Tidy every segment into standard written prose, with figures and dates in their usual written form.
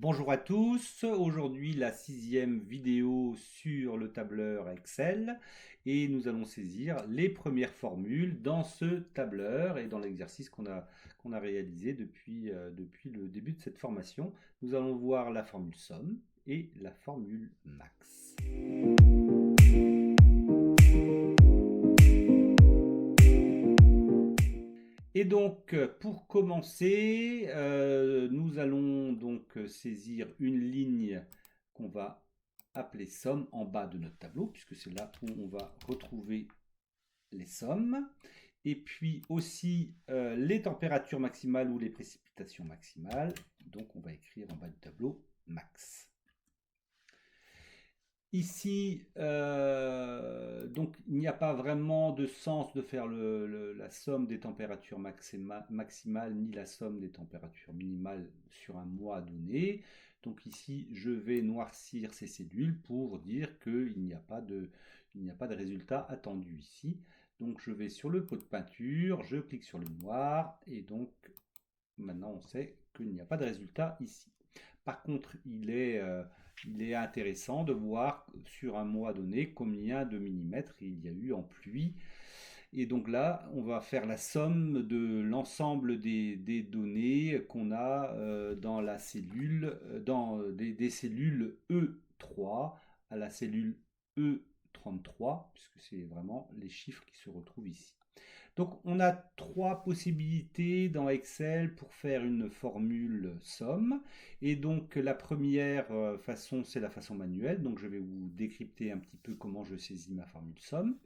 Bonjour à tous, aujourd'hui la 6e vidéo sur le tableur Excel et nous allons saisir les premières formules dans ce tableur et dans l'exercice qu'on a réalisé depuis le début de cette formation. Nous allons voir la formule somme et la formule max. Et donc, pour commencer, nous allons donc saisir une ligne qu'on va appeler somme en bas de notre tableau, puisque c'est là où on va retrouver les sommes. Et puis aussi les températures maximales ou les précipitations maximales. Donc, on va écrire en bas du tableau max. Ici, donc il n'y a pas vraiment de sens de faire la somme des températures maximales ni la somme des températures minimales sur un mois donné. Donc ici, je vais noircir ces cellules pour dire qu'il n'y a pas de résultat attendu ici. Donc je vais sur le pot de peinture, je clique sur le noir et donc maintenant on sait qu'il n'y a pas de résultat ici. Par contre, il est intéressant de voir sur un mois donné combien de millimètres il y a eu en pluie. Et donc là, on va faire la somme de l'ensemble des données qu'on a dans la cellule, dans des cellules E3 à la cellule E33, puisque c'est vraiment les chiffres qui se retrouvent ici. Donc on a trois possibilités dans Excel pour faire une formule somme. Et donc la première façon, c'est la façon manuelle. Donc je vais vous décrypter un petit peu comment je saisis ma formule somme.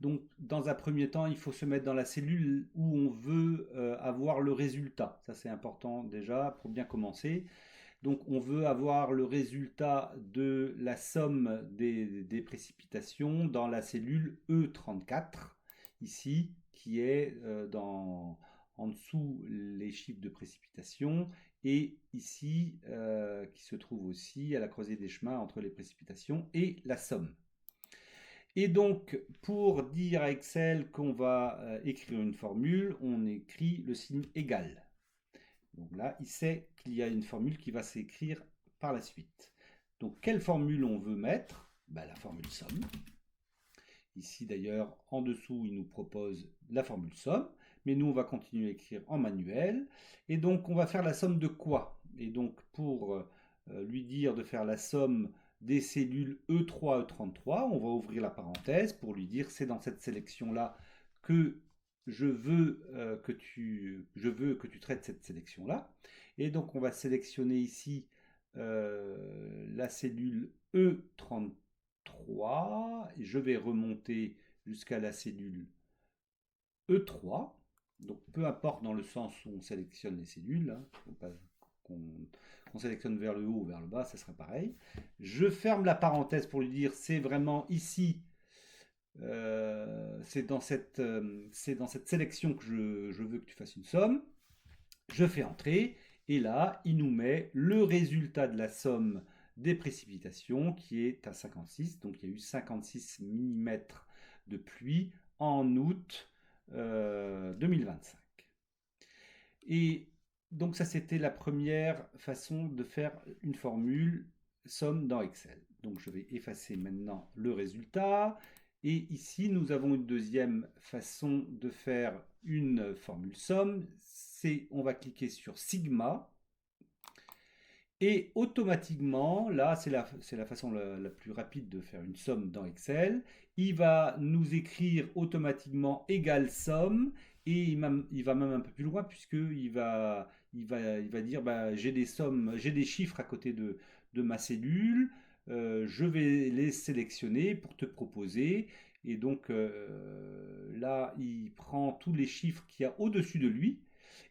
Donc dans un premier temps, il faut se mettre dans la cellule où on veut avoir le résultat. Ça c'est important déjà pour bien commencer. Donc on veut avoir le résultat de la somme des précipitations dans la cellule E34, ici, qui est en dessous les chiffres de précipitation, et ici, qui se trouve aussi à la croisée des chemins entre les précipitations et la somme. Et donc, pour dire à Excel qu'on va écrire une formule, on écrit le signe égal. Donc là, il sait qu'il y a une formule qui va s'écrire par la suite. Donc, quelle formule on veut mettre? La formule somme. Ici, d'ailleurs, en dessous, il nous propose la formule somme. Mais nous, on va continuer à écrire en manuel. Et donc, on va faire la somme de quoi? Et donc, pour lui dire de faire la somme des cellules E3, E33, on va ouvrir la parenthèse pour lui dire c'est dans cette sélection-là que je veux que tu traites cette sélection-là. Et donc, on va sélectionner ici la cellule E33. Et je vais remonter jusqu'à la cellule E3. Donc, peu importe dans le sens où on sélectionne les cellules, hein, faut pas qu'on sélectionne vers le haut ou vers le bas, ça sera pareil. Je ferme la parenthèse pour lui dire c'est vraiment ici, c'est dans cette sélection que je veux que tu fasses une somme. Je fais entrer et là, il nous met le résultat de la somme des précipitations qui est à 56. Donc il y a eu 56 mm de pluie en août 2025. Et donc ça, c'était la première façon de faire une formule somme dans Excel. Donc je vais effacer maintenant le résultat. Et ici, nous avons une deuxième façon de faire une formule somme. C'est, on va cliquer sur sigma. Et automatiquement, là, c'est la façon la plus rapide de faire une somme dans Excel. Il va nous écrire automatiquement égale somme. Et il va même un peu plus loin puisqu'il va dire j'ai des sommes, j'ai des chiffres à côté de ma cellule. Je vais les sélectionner pour te proposer. Et donc là, il prend tous les chiffres qu'il y a au-dessus de lui.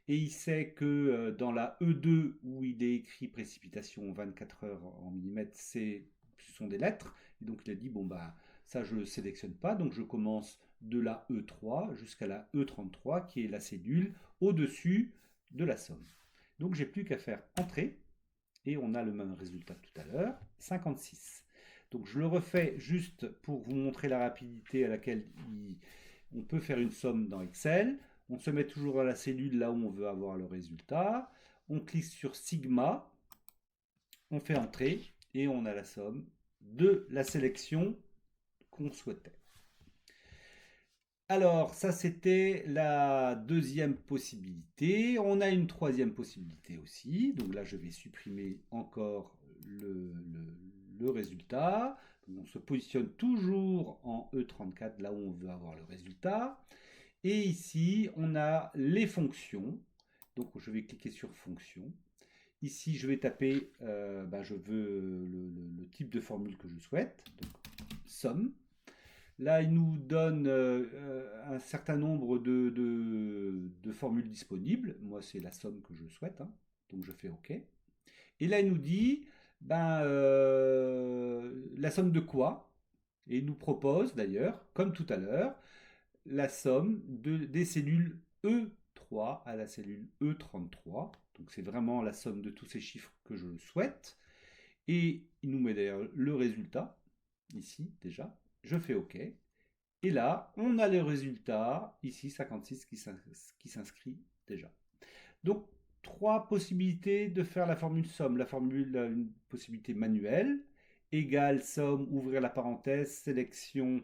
Et il sait que dans la E2 où il est écrit précipitation 24 heures en millimètres, ce sont des lettres. Et donc il a dit ça je ne sélectionne pas, donc je commence de la E3 jusqu'à la E33 qui est la cellule au-dessus de la somme. Donc j'ai plus qu'à faire entrer et on a le même résultat que tout à l'heure, 56. Donc je le refais juste pour vous montrer la rapidité à laquelle on peut faire une somme dans Excel. On se met toujours à la cellule là où on veut avoir le résultat. On clique sur sigma on fait entrer et on a la somme de la sélection qu'on souhaitait. Alors, ça c'était la deuxième possibilité. On a une troisième possibilité aussi. Donc là, je vais supprimer encore le résultat. Donc, on se positionne toujours en E34, là où on veut avoir le résultat. Et ici, on a les fonctions. Donc, je vais cliquer sur fonction. Ici, je vais taper, je veux le type de formule que je souhaite. Donc, somme. Là, il nous donne un certain nombre de formules disponibles. Moi, c'est la somme que je souhaite, hein. Donc, je fais OK. Et là, il nous dit la somme de quoi? Et il nous propose d'ailleurs, comme tout à l'heure, la somme des cellules E3 à la cellule E33. Donc, c'est vraiment la somme de tous ces chiffres que je souhaite. Et il nous met d'ailleurs le résultat, ici déjà. Je fais OK. Et là, on a le résultat, ici 56, qui s'inscrit déjà. Donc, trois possibilités de faire la formule somme. La formule, une possibilité manuelle, égale somme, ouvrir la parenthèse, sélection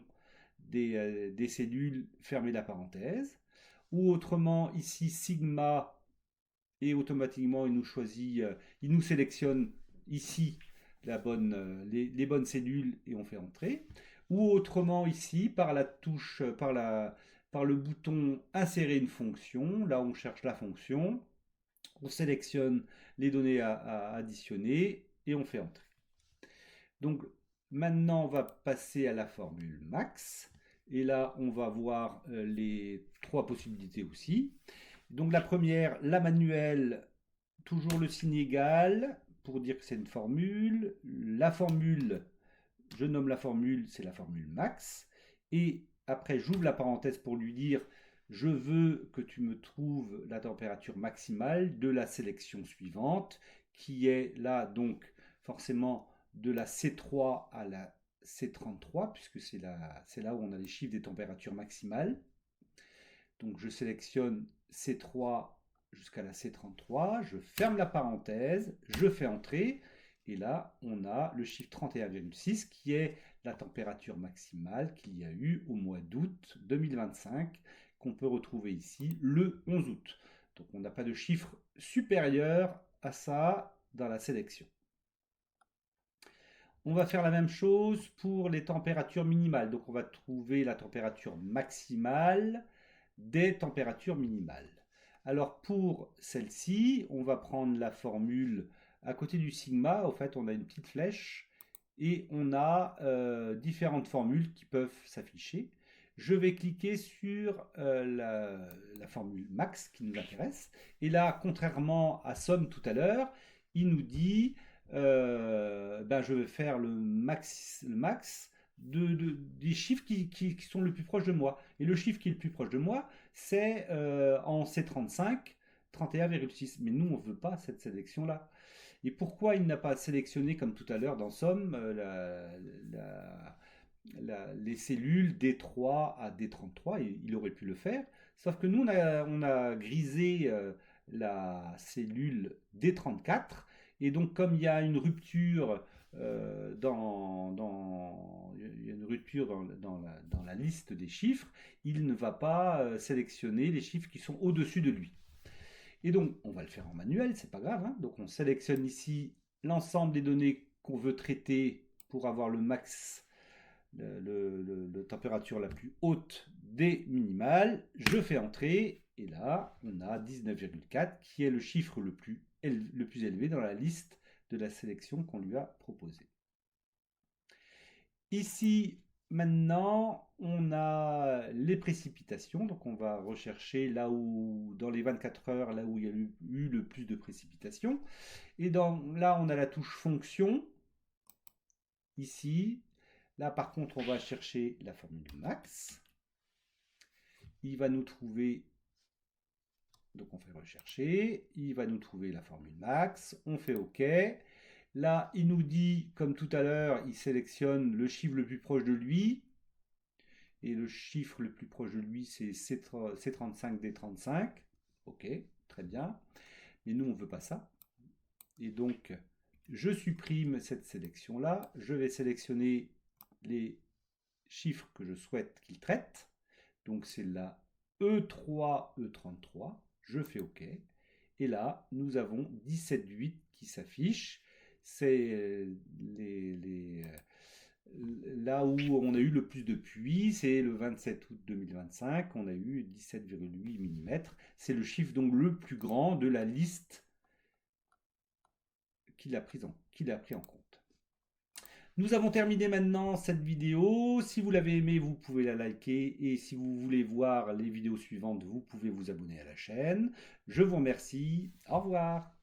des cellules, fermer la parenthèse. Ou autrement, ici, sigma, et automatiquement, il nous choisit, il nous sélectionne ici les bonnes cellules et on fait entrer. Ou autrement ici, par la touche, par le bouton insérer une fonction, là on cherche la fonction, on sélectionne les données à additionner et on fait entrer. Donc maintenant on va passer à la formule max. Et là on va voir les trois possibilités aussi. Donc la première, la manuelle, toujours le signe égal pour dire que c'est une formule. La formule, je nomme la formule, c'est la formule max. Et après, j'ouvre la parenthèse pour lui dire je veux que tu me trouves la température maximale de la sélection suivante, qui est là donc forcément de la C3 à la C33, puisque c'est là où on a les chiffres des températures maximales. Donc je sélectionne C3 jusqu'à la C33, je ferme la parenthèse, je fais entrer, et là on a le chiffre 31,6 qui est la température maximale qu'il y a eu au mois d'août 2025, qu'on peut retrouver ici le 11 août. Donc on n'a pas de chiffre supérieur à ça dans la sélection. On va faire la même chose pour les températures minimales. Donc on va trouver la température maximale des températures minimales. Alors pour celle-ci, on va prendre la formule à côté du sigma. En fait, on a une petite flèche et on a différentes formules qui peuvent s'afficher. Je vais cliquer sur la formule max qui nous intéresse. Et là, contrairement à somme tout à l'heure, il nous dit je vais faire le max des chiffres qui sont le plus proche de moi. Et le chiffre qui est le plus proche de moi, c'est en C35, 31,6. Mais nous, on ne veut pas cette sélection-là. Et pourquoi il n'a pas sélectionné, comme tout à l'heure dans Somme, les cellules D3 à D33? Il aurait pu le faire. Sauf que nous, on a grisé la cellule D34. Et donc, comme il y a une rupture il y a une rupture dans la liste des chiffres, il ne va pas sélectionner les chiffres qui sont au-dessus de lui. Et donc, on va le faire en manuel, c'est pas grave, hein. Donc, on sélectionne ici l'ensemble des données qu'on veut traiter pour avoir le max, la température la plus haute des minimales. Je fais entrer, et là, on a 19,4 qui est le chiffre le plus élevé dans la liste de la sélection qu'on lui a proposée. Ici, maintenant, on a les précipitations. Donc, on va rechercher là où, dans les 24 heures, là où il y a eu le plus de précipitations. Et là, on a la touche fonction. Ici. Là, par contre, on va chercher la formule max. Il va nous trouver. Donc, on fait rechercher. Il va nous trouver la formule max. On fait OK. Là, il nous dit, comme tout à l'heure, il sélectionne le chiffre le plus proche de lui. Et le chiffre le plus proche de lui, c'est C35, D35. Ok, très bien. Mais nous, on ne veut pas ça. Et donc, Je supprime cette sélection-là. Je vais sélectionner les chiffres que je souhaite qu'il traite. Donc c'est la E3, E33. Je fais OK. Et là, nous avons 17,8 qui s'affiche. C'est là où on a eu le plus de pluie, c'est le 27 août 2025. On a eu 17,8 mm. C'est le chiffre donc le plus grand de la liste qu'il a pris en compte. Nous avons terminé maintenant cette vidéo. Si vous l'avez aimée, vous pouvez la liker. Et si vous voulez voir les vidéos suivantes, vous pouvez vous abonner à la chaîne. Je vous remercie. Au revoir.